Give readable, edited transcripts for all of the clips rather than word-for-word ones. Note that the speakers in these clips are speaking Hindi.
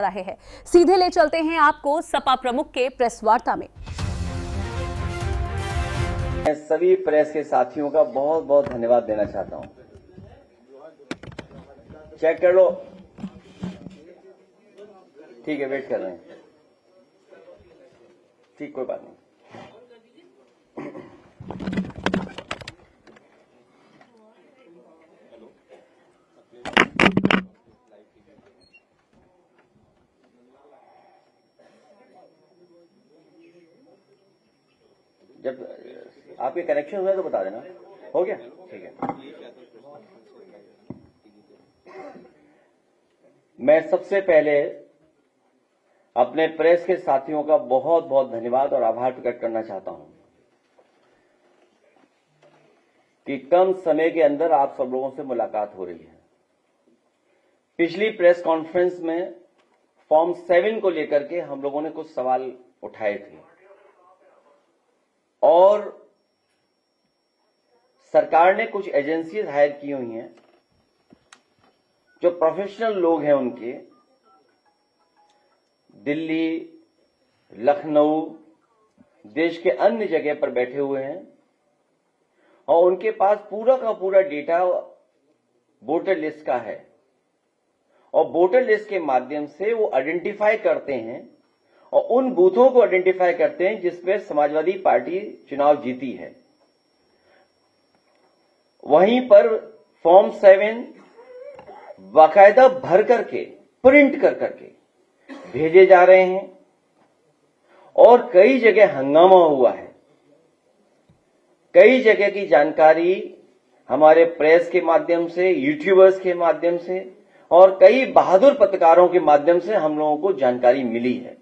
रहे हैं। सीधे ले चलते हैं आपको सपा प्रमुख के प्रेस वार्ता में। मैं सभी प्रेस के साथियों का बहुत बहुत धन्यवाद देना चाहता हूं। चेक कर लो, ठीक है, वेट कर रहे हैं, ठीक, कोई बात नहीं। जब आपके कनेक्शन हुआ तो बता देना। हो गया, ठीक है। मैं सबसे पहले अपने प्रेस के साथियों का बहुत बहुत धन्यवाद और आभार प्रकट करना चाहता हूं कि कम समय के अंदर आप सब लोगों से मुलाकात हो रही है। पिछली प्रेस कॉन्फ्रेंस में फॉर्म 7 को लेकर के हम लोगों ने कुछ सवाल उठाए थे और सरकार ने कुछ एजेंसीज हायर की हुई हैं जो प्रोफेशनल लोग हैं, उनके दिल्ली, लखनऊ, देश के अन्य जगह पर बैठे हुए हैं और उनके पास पूरा का पूरा डेटा वोटर लिस्ट का है और वोटर लिस्ट के माध्यम से वो आइडेंटिफाई करते हैं और उन बूथों को आइडेंटिफाई करते हैं जिसमें समाजवादी पार्टी चुनाव जीती है। वहीं पर फॉर्म 7 बाकायदा भर करके, प्रिंट कर करके भेजे जा रहे हैं और कई जगह हंगामा हुआ है। कई जगह की जानकारी हमारे प्रेस के माध्यम से, यूट्यूबर्स के माध्यम से और कई बहादुर पत्रकारों के माध्यम से हम लोगों को जानकारी मिली है।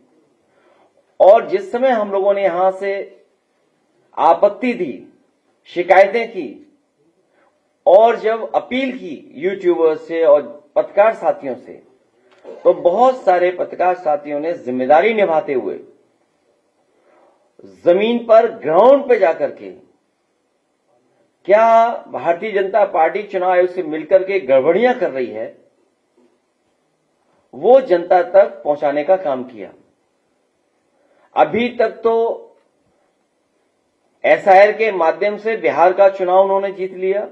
और जिस समय हम लोगों ने यहां से आपत्ति दी, शिकायतें की और जब अपील की यूट्यूबर्स से और पत्रकार साथियों से, तो बहुत सारे पत्रकार साथियों ने जिम्मेदारी निभाते हुए जमीन पर, ग्राउंड पे जाकर के क्या भारतीय जनता पार्टी चुनाव आयोग से मिलकर के गड़बड़ियां कर रही है, वो जनता तक पहुंचाने का काम किया। अभी तक तो एसआईआर के माध्यम से बिहार का चुनाव उन्होंने जीत लिया।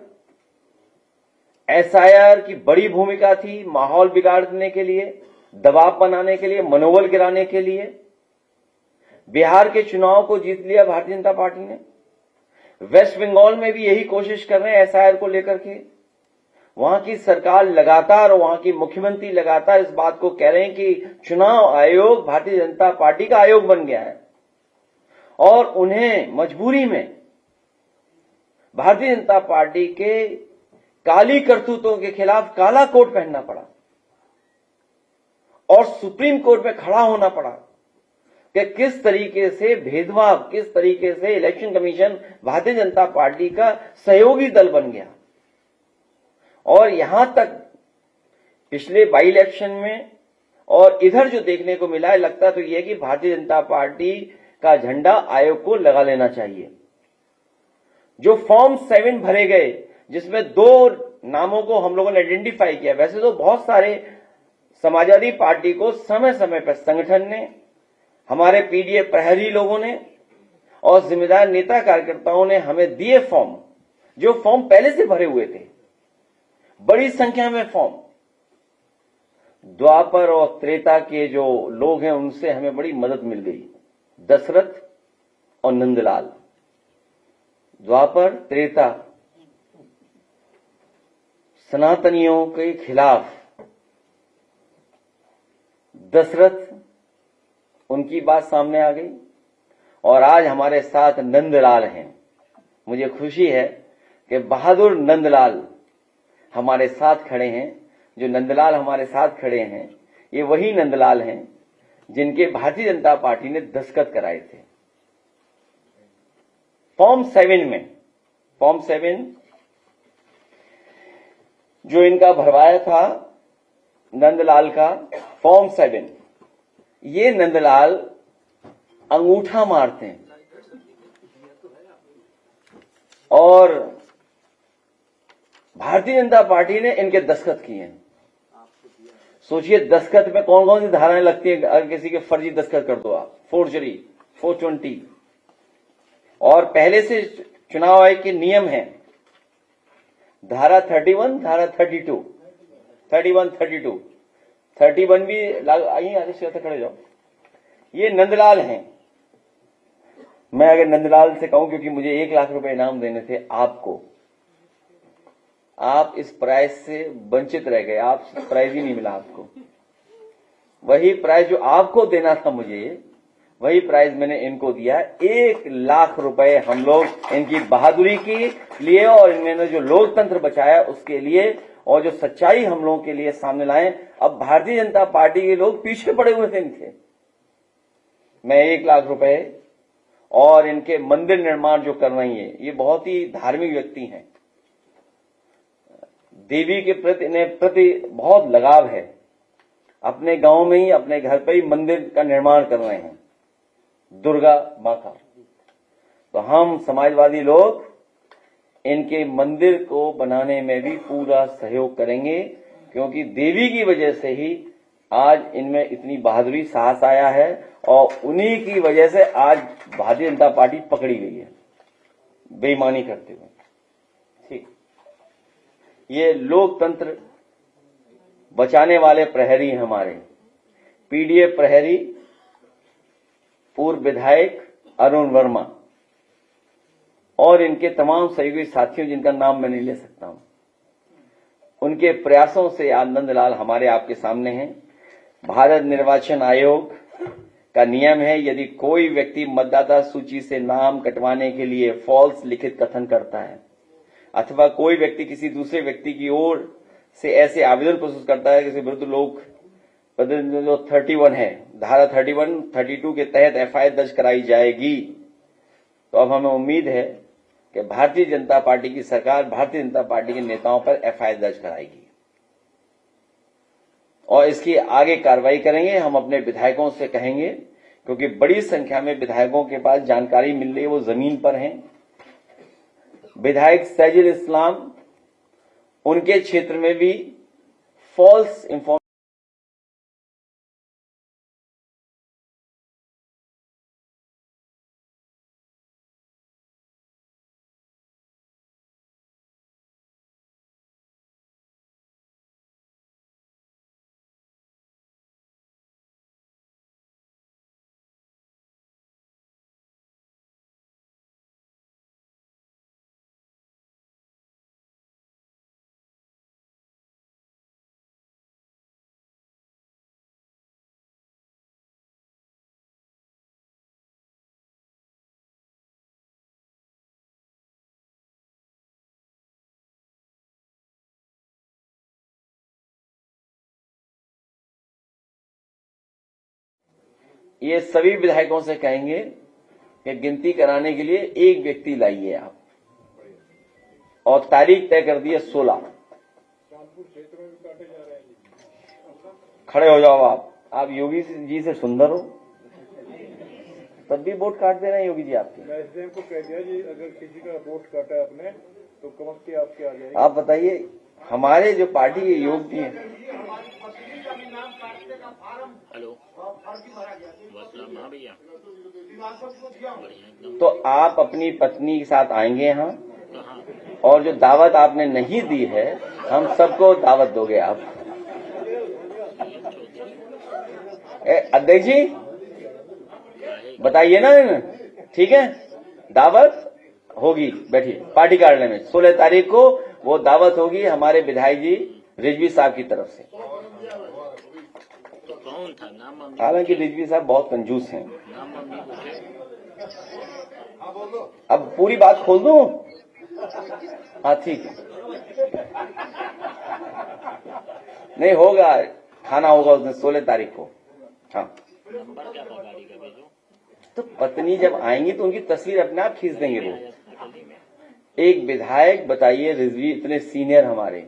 एसआईआर की बड़ी भूमिका थी माहौल बिगाड़ने के लिए, दबाव बनाने के लिए, मनोबल गिराने के लिए। बिहार के चुनाव को जीत लिया भारतीय जनता पार्टी ने। वेस्ट बंगाल में भी यही कोशिश कर रहे हैं एसआईआर को लेकर के। वहां की सरकार लगातार और वहां की मुख्यमंत्री लगातार इस बात को कह रहे हैं कि चुनाव आयोग भारतीय जनता पार्टी का आयोग बन गया है और उन्हें मजबूरी में भारतीय जनता पार्टी के काली करतूतों के खिलाफ काला कोट पहनना पड़ा और सुप्रीम कोर्ट में खड़ा होना पड़ा कि किस तरीके से भेदभाव, किस तरीके से election commission Bharatiya Janata party का सहयोगी दल बन गया। और यहां तक पिछले बाई इलेक्शन में और इधर जो देखने को मिला है, लगता तो यह कि भारतीय जनता पार्टी का झंडा आयोग को लगा लेना चाहिए। जो फॉर्म 7 भरे गए, जिसमें 2 नामों को हम लोगों ने आइडेंटिफाई किया। वैसे तो बहुत सारे समाजवादी पार्टी को समय समय पर संगठन ने, हमारे पीडीएफ प्रहरी लोगों ने और जिम्मेदार नेता कार्यकर्ताओं ने हमें दिए फॉर्म, जो फॉर्म पहले से भरे हुए थे, बड़ी संख्या में फॉर्म। द्वापर और त्रेता के जो लोग हैं उनसे हमें बड़ी मदद मिल गई, दशरथ और नंदलाल। द्वापर, त्रेता, सनातनियों के खिलाफ दशरथ, उनकी बात सामने आ गई और आज हमारे साथ नंदलाल हैं। मुझे खुशी है कि बहादुर नंदलाल हमारे साथ खड़े हैं। जो नंदलाल हमारे साथ खड़े हैं, ये वही नंदलाल हैं जिनके भारतीय जनता पार्टी ने दस्तखत कराए थे फॉर्म 7 में। फॉर्म 7 जो इनका भरवाया था नंदलाल का फॉर्म 7, ये नंदलाल अंगूठा मारते हैं और भारतीय जनता पार्टी ने इनके दस्तखत किए हैं। सोचिए दस्तखत में कौन कौन सी धाराएं लगती है, अगर किसी के फर्जी दस्तखत कर दो आप, फोर्जरी 420। और पहले से चुनाव आयोग के नियम है, धारा 31, धारा 32, 31, 32, 31 भी आइए आदेश खड़े जाओ। ये नंदलाल हैं, मैं अगर नंदलाल से कहूं, क्योंकि मुझे 1 लाख रुपए इनाम देने थे आपको, आप इस प्राइज से वंचित रह गए, आप प्राइज ही नहीं मिला आपको। वही प्राइज जो आपको देना था मुझे, वही प्राइज मैंने इनको दिया। 1 लाख रुपए हम लोग इनकी बहादुरी के लिए और इन्होंने जो लोकतंत्र बचाया उसके लिए, और जो सच्चाई हम लोगों के लिए सामने लाए। अब भारतीय जनता पार्टी के लोग पीछे पड़े हुए थे इनके। मैं 1 लाख रुपए और इनके मंदिर निर्माण जो कर रही है, ये बहुत ही धार्मिक व्यक्ति हैं, देवी के प्रति इन्हें प्रति बहुत लगाव है। अपने गांव में ही, अपने घर पे ही मंदिर का निर्माण कर रहे हैं, दुर्गा मां का। तो हम समाजवादी लोग इनके मंदिर को बनाने में भी पूरा सहयोग करेंगे, क्योंकि देवी की वजह से ही आज इनमें इतनी बहादुरी, साहस आया है, और उन्हीं की वजह से आज भारतीय जनता पार्टी पकड़ी गई है बेईमानी करते हुए। ठीक, ये लोकतंत्र बचाने वाले प्रहरी हमारे पीडीए प्रहरी पूर्व विधायक अरुण वर्मा और इनके तमाम सहयोगी साथियों, जिनका नाम मैं नहीं ले सकता हूं, उनके प्रयासों से आज नंदलाल हमारे आपके सामने हैं। भारत निर्वाचन आयोग का नियम है, यदि कोई व्यक्ति मतदाता सूची से नाम कटवाने के लिए फॉल्स लिखित कथन करता है, अथवा कोई व्यक्ति किसी दूसरे व्यक्ति की ओर से ऐसे आवेदन प्रस्तुत करता है किसी विरुद्ध लोक जो 31 है, धारा 31, 32 के तहत एफआईआर दर्ज कराई जाएगी। तो अब हमें उम्मीद है कि भारतीय जनता पार्टी की सरकार भारतीय जनता पार्टी के नेताओं पर एफआईआर दर्ज कराएगी और इसकी आगे कार्रवाई करेंगे। हम अपने विधायकों से कहेंगे, क्योंकि बड़ी संख्या में विधायकों के पास जानकारी मिल रही है, वो जमीन पर हैं। विधायक सैजुल इस्लाम, उनके क्षेत्र में भी फॉल्स इंफॉर्मेशन ये सभी विधायकों से कहेंगे कि गिनती कराने के लिए एक व्यक्ति लाइए आप, और तारीख तय कर दी है 16। खड़े हो जाओ आप योगी जी से सुंदर हो, तब भी वोट काट दे रहे हैं योगी जी आपके। मैं एसडीएम को कह दिया जी, अगर किसी का वोट काटा आपने तो कमस्ती आपके आ जाएगी। आप बताइए, हमारे जो पार्टी के योगी हैं। हेलो, तो आप अपनी पत्नी के साथ आएंगे यहाँ, और जो दावत आपने नहीं दी है, हम सबको दावत दोगे आप। अध्यक्ष जी बताइए ना, ठीक है, दावत होगी, बैठिए पार्टी कार्यालय में 16 तारीख को वो दावत होगी हमारे विधायक जी रिजवी साहब की तरफ से। कौन था नाम? हालांकि रिजवी साहब बहुत कंजूस हैं। अब पूरी बात खोल दूं? हाँ ठीक है, नहीं होगा, खाना होगा उस दिन 16 तारीख को। हाँ, नंबर क्या था गाड़ी का? भेजो। तो पत्नी जब आएंगी तो उनकी तस्वीर अपने आप खींच देंगे वो। एक विधायक बताइए, रिजवी इतने सीनियर हमारे,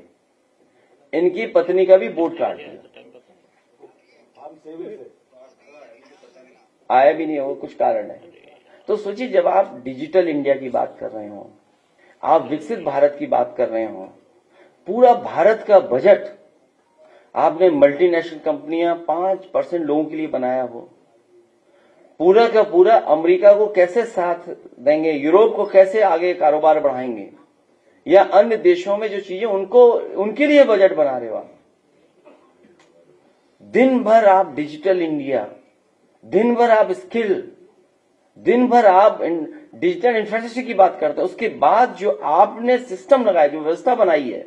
इनकी पत्नी का भी वोट काट दिया, आया भी नहीं हो, कुछ कारण है। तो सोचिए, जब आप डिजिटल इंडिया की बात कर रहे हो, आप विकसित भारत की बात कर रहे हो, पूरा भारत का बजट आपने मल्टीनेशनल कंपनियां 5% लोगों के लिए बनाया हो, पूरा का पूरा अमेरिका को कैसे साथ देंगे, यूरोप को कैसे आगे कारोबार बढ़ाएंगे, या अन्य देशों में जो चीजें उनको उनके लिए बजट बना रहे हो आप। दिन भर आप डिजिटल इंडिया, दिन भर आप स्किल, दिन भर आप डिजिटल इंफ्रास्ट्रक्चर की बात करते हैं। उसके बाद जो आपने सिस्टम लगाया, जो व्यवस्था बनाई है,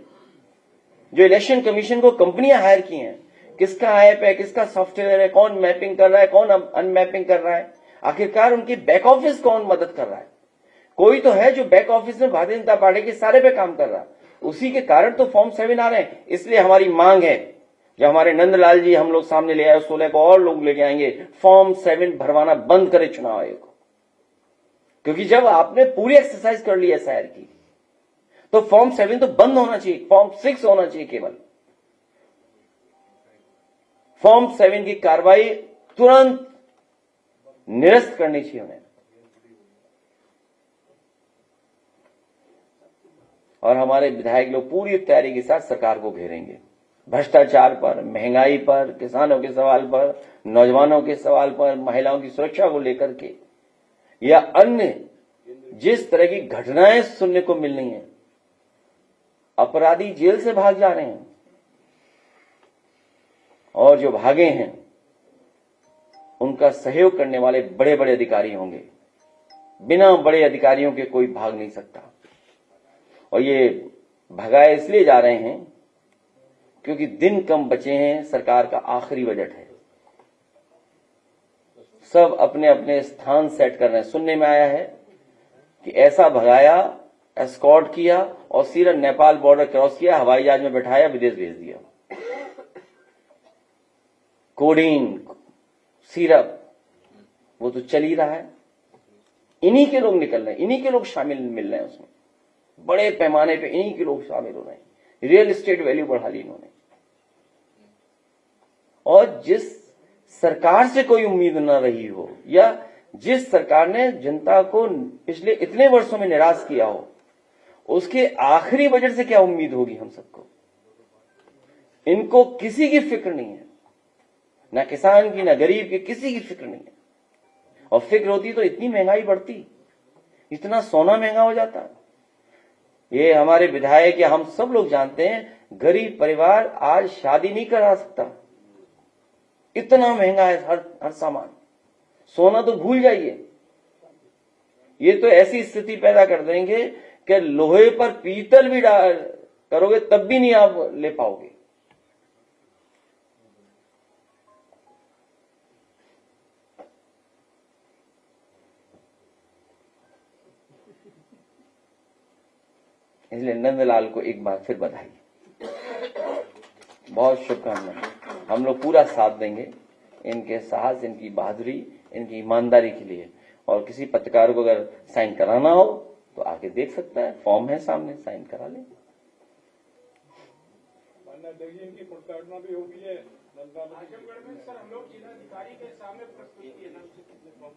जो इलेक्शन कमीशन को कंपनियां हायर की हैं, किसका ऐप है, किसका सॉफ्टवेयर है, कौन मैपिंग कर रहा है, कौन अनमैपिंग कर रहा है, आखिरकार उनकी बैक ऑफिस कौन मदद कर रहा है। कोई तो है जो बैक ऑफिस में भारतीय जनता पार्टी के सारे पे काम कर रहा है। उसी के कारण तो फॉर्म 7 आ रहे हैं। इसलिए हमारी मांग है, जो हमारे नंदलाल जी हम लोग सामने ले आए, 16 को और लोग लेके आएंगे, फॉर्म 7 भरवाना बंद करे चुनाव आयोग को। क्योंकि जब आपने पूरी एक्सरसाइज कर ली है एसआईआर की, तो फॉर्म 7 तो बंद होना चाहिए, फॉर्म 6 होना चाहिए केवल। फॉर्म 7 की कार्रवाई तुरंत निरस्त करनी चाहिए उन्हें। और हमारे विधायक लोग पूरी तैयारी के साथ सरकार को घेरेंगे, भ्रष्टाचार पर, महंगाई पर, किसानों के सवाल पर, नौजवानों के सवाल पर, महिलाओं की सुरक्षा को लेकर के, या अन्य जिस तरह की घटनाएं सुनने को मिल रही हैं। अपराधी जेल से भाग जा रहे हैं, और जो भागे हैं उनका सहयोग करने वाले बड़े बड़े अधिकारी होंगे। बिना बड़े अधिकारियों के कोई भाग नहीं सकता। और ये भगाए इसलिए जा रहे हैं क्योंकि दिन कम बचे हैं, सरकार का आखिरी बजट है, सब अपने अपने स्थान सेट कर रहे हैं। सुनने में आया है कि ऐसा भगाया, एस्कॉर्ट किया और सीधा नेपाल बॉर्डर क्रॉस किया, हवाई जहाज में बैठाया, विदेश भेज दिया। कोडीन, सिरप, वो तो चल ही रहा है। इन्हीं के लोग निकल रहे हैं, इन्हीं के लोग शामिल मिल रहे हैं उसमें, बड़े पैमाने पे इन्हीं के लोग शामिल हो रहे हैं। रियल एस्टेट वैल्यू बढ़ा ली इन्होंने। और जिस सरकार से कोई उम्मीद न रही हो, या जिस सरकार ने जनता को पिछले इतने वर्षों में निराश किया हो, उसके आखिरी बजट से क्या उम्मीद होगी हम सबको। इनको किसी की फिक्र नहीं है, ना किसान की, ना गरीब की, किसी की फिक्र नहीं है। और फिक्र होती तो इतनी महंगाई बढ़ती, इतना सोना महंगा हो जाता। ये हमारे विधायक या हम सब लोग जानते हैं, गरीब परिवार आज शादी नहीं करा सकता, इतना महंगा है हर सामान। सोना तो भूल जाइए। ये तो ऐसी स्थिति पैदा कर देंगे कि लोहे पर पीतल भी करोगे तब भी नहीं आप ले पाओगे। इसलिए नंदलाल को एक बार फिर बधाई, बहुत शुभकामनाएं। हम लोग पूरा साथ देंगे इनके साहस, इनकी बहादुरी, इनकी ईमानदारी के लिए। और किसी पत्रकार को अगर साइन कराना हो तो आके देख सकता है, फॉर्म है सामने, साइन करा ले। इनकी प्रताड़ना भी होगी है। सर, हम लोग जिलाधिकारी के सामने प्रस्तुत किए ना।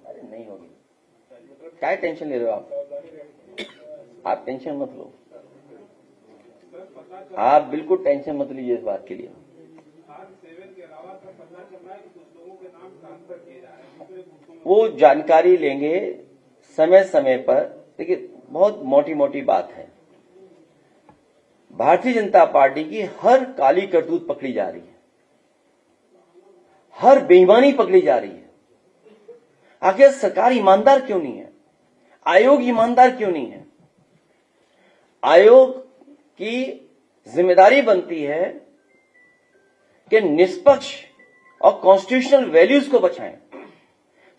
अरे नहीं होगी, क्या टेंशन ले रहे हो आप टेंशन मत लो, आप बिल्कुल टेंशन मत लीजिए इस बात के लिए। वो जानकारी लेंगे समय समय पर। देखिए, बहुत मोटी मोटी बात है, भारतीय जनता पार्टी की हर काली करतूत पकड़ी जा रही है, हर बेईमानी पकड़ी जा रही है। आखिर सरकार ईमानदार क्यों नहीं है? आयोग ईमानदार क्यों नहीं है? आयोग की जिम्मेदारी बनती है कि निष्पक्ष और कॉन्स्टिट्यूशनल वैल्यूज को बचाएं।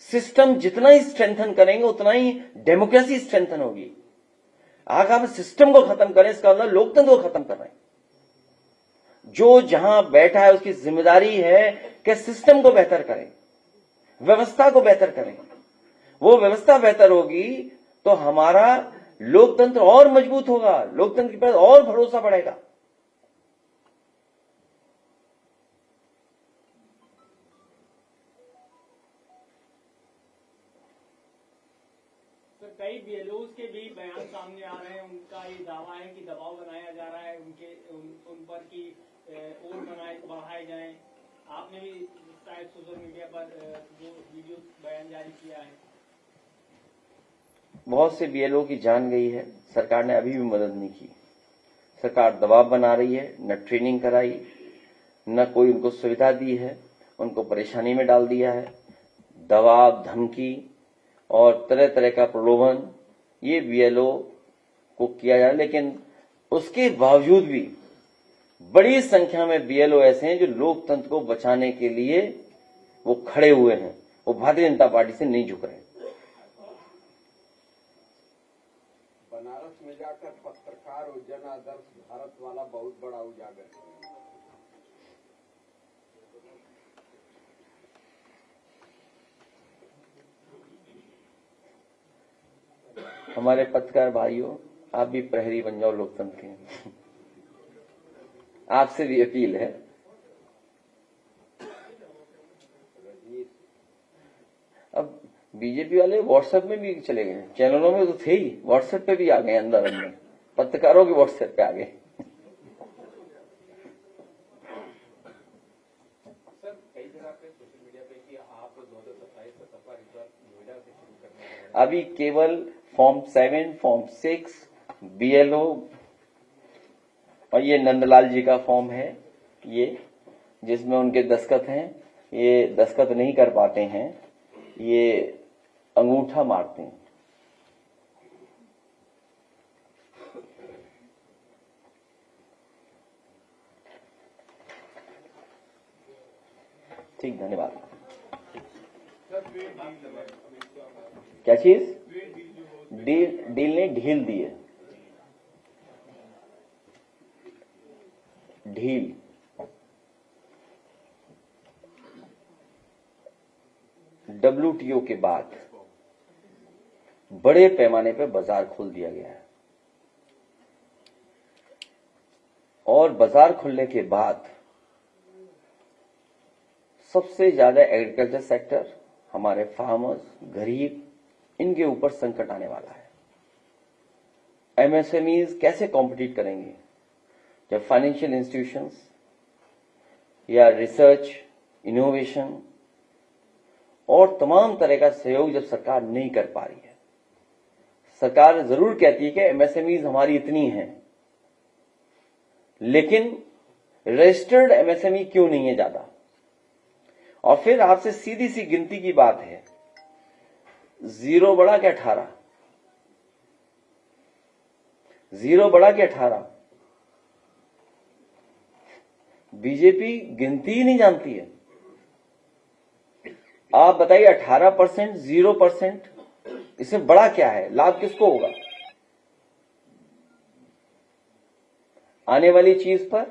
सिस्टम जितना ही स्ट्रेंथन करेंगे उतना ही डेमोक्रेसी स्ट्रेंथन होगी। अगर आप सिस्टम को खत्म करें, इसका मतलब लोकतंत्र को खत्म कर रहे हैं। जो जहां बैठा है उसकी जिम्मेदारी है कि सिस्टम को बेहतर करें, व्यवस्था को बेहतर करें। वो व्यवस्था बेहतर होगी तो हमारा लोकतंत्र और मजबूत होगा, लोकतंत्र के पास और भरोसा बढ़ेगा। कई बीएलओज के भी बयान सामने आ रहे हैं, उनका ये दावा है कि दबाव बनाया जा रहा है उन पर कि और बढ़ाए जाएं। आपने भी शायद सोशल मीडिया पर जो वीडियो बयान जारी किया है। बहुत से बीएलओ की जान गई है, सरकार ने अभी भी मदद नहीं की। सरकार दबाव बना रही है, न ट्रेनिंग कराई, न कोई उनको सुविधा दी है, उनको परेशानी में डाल दिया है। दबाव, धमकी और तरह तरह का प्रलोभन ये बीएलओ को किया जा रहा है। लेकिन उसके बावजूद भी बड़ी संख्या में बीएलओ ऐसे हैं जो लोकतंत्र को बचाने के लिए वो खड़े हुए हैं, वो भारतीय जनता पार्टी से नहीं झुक रहे। बनारस में जाकर पत्रकार और जन आदर्श भारत वाला बहुत बड़ा उजागर है। हमारे पत्रकार भाइयों, आप भी प्रहरी बन जाओ लोकतंत्र के। आपसे भी अपील है। अब बीजेपी वाले व्हाट्सएप में भी चले गए, चैनलों में तो थे ही, व्हाट्सएप पे भी आ गए, अंदर अंदर पत्रकारों के व्हाट्सएप पे आ गए। सर, कई जगह पे सोशल मीडिया पे कि आप 2027 से सपा रिजॉर्ट नोएडा से शुरू करने जा रहे हैं। अभी केवल फॉर्म 7, फॉर्म 6 बीएलओ और ये नंदलाल जी का फॉर्म है, ये जिसमें उनके दस्तखत हैं, ये दस्तखत नहीं कर पाते हैं, ये अंगूठा मारते हैं। ठीक, धन्यवाद। क्या चीज? डील ने ढील दी है, ढील। डब्ल्यूटीओ के बाद बड़े पैमाने पर बाजार खोल दिया गया है और बाजार खुलने के बाद सबसे ज्यादा एग्रीकल्चर सेक्टर, हमारे फार्मर्स, गरीब, इनके ऊपर संकट आने वाला है। एमएसएमईज कैसे कॉम्पिटिट करेंगे जब फाइनेंशियल इंस्टीट्यूशंस या रिसर्च, इनोवेशन और तमाम तरह का सहयोग जब सरकार नहीं कर पा रही है। सरकार जरूर कहती है कि एमएसएमईज हमारी इतनी हैं, लेकिन रजिस्टर्ड एमएसएमई क्यों नहीं है ज्यादा? और फिर आपसे सीधी सी गिनती की बात है, 0 बड़ा क्या 18, 0 बड़ा क्या 18? बीजेपी गिनती ही नहीं जानती है। आप बताइए 18%, 0%, इसमें बड़ा क्या है? लाभ किसको होगा? आने वाली चीज पर,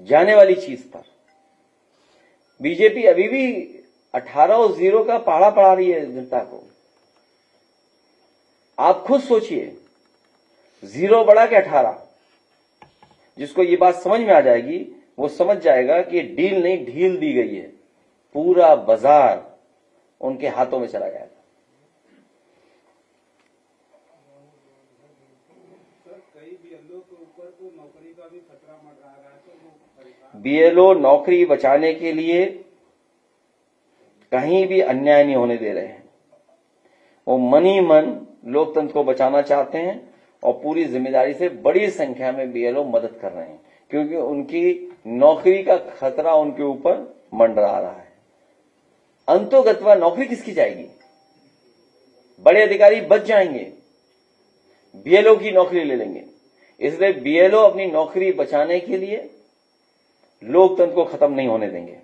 जाने वाली चीज पर। बीजेपी अभी भी 18 और 0 का पहाड़ा पढ़ा रही है जनता को। आप खुद सोचिए, 0 बड़ा कि 18? जिसको ये बात समझ में आ जाएगी वो समझ जाएगा कि डील नहीं ढील दी गई है, पूरा बाजार उनके हाथों में चला जाएगा। सर, कई बीएलओ के ऊपर तो नौकरी का भी खतरा मंडरा रहा है, तो वो परेशान। बीएलओ नौकरी बचाने के लिए कहीं भी अन्याय नहीं होने दे रहे हैं। वो मन ही मन लोकतंत्र को बचाना चाहते हैं और पूरी जिम्मेदारी से बड़ी संख्या में बीएलओ मदद कर रहे हैं, क्योंकि उनकी नौकरी का खतरा उनके ऊपर मंडरा रहा है। अंतोगत्वा नौकरी किसकी जाएगी? बड़े अधिकारी बच जाएंगे, बीएलओ की नौकरी ले लेंगे। इसलिए बीएलओ अपनी नौकरी बचाने के लिए लोकतंत्र को खत्म नहीं होने देंगे।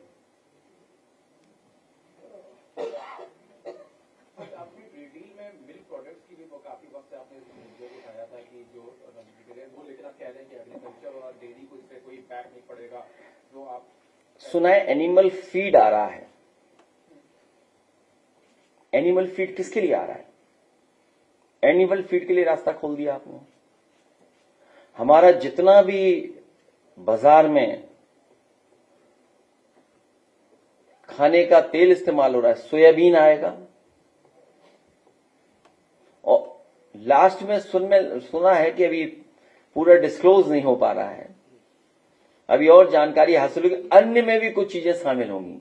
आपकी डील में मिल्क प्रोडक्ट्स की भी काफी वक्त से आपने मुद्दे को उठाया था कि जो वो, लेकिन आप कह रहे हैं कि एग्रीकल्चर और डेयरी को इससे कोई इम्पैक्ट नहीं पड़ेगा। जो आप सुना है एनिमल फीड आ रहा है। एनिमल फीड किसके लिए आ रहा है? एनिमल फीड के लिए रास्ता खोल दिया आपने। हमारा जितना भी बाजार में खाने का तेल इस्तेमाल हो रहा है, सोयाबीन आएगा। और लास्ट में सुना है कि अभी पूरा डिस्क्लोज नहीं हो पा रहा है, अभी और जानकारी हासिल होगी, अन्य में भी कुछ चीजें शामिल होंगी,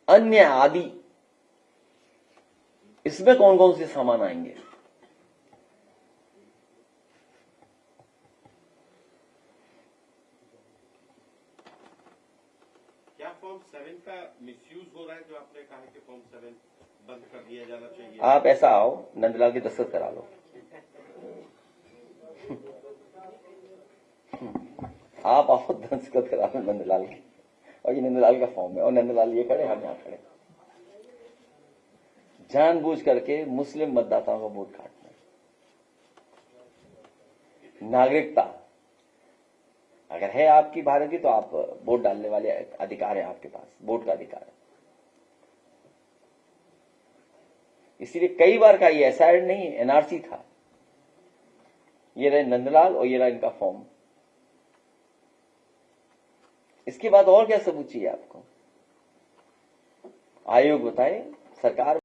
अन्य आदि, इसमें कौन कौन से सामान आएंगे। क्या फॉर्म 7 का मिसयूज हो रहा है, जो आपने कहा कि फॉर्म 7 बंद कर दिया जाना चाहिए? आप ऐसा आओ, नंदलाल की दस्तखत करा लो। आप आओ, दस्तखत करा लो नंदलाल की, और ये नंदलाल का फॉर्म है, और नंदलाल ये खड़े, हम यहां खड़े, जानबूझ करके मुस्लिम मतदाताओं का वोट काटना। नागरिकता अगर है आपकी भारत की, तो आप वोट डालने वाले अधिकार है आपके पास, वोट का अधिकार है। इसीलिए कई बार का ये एसआईआर नहीं, एनआरसी था। ये रहे नंदलाल और ये रहा इनका फॉर्म। इसके बाद और क्या सबूत चाहिए आपको? आयोग बताए, सरकार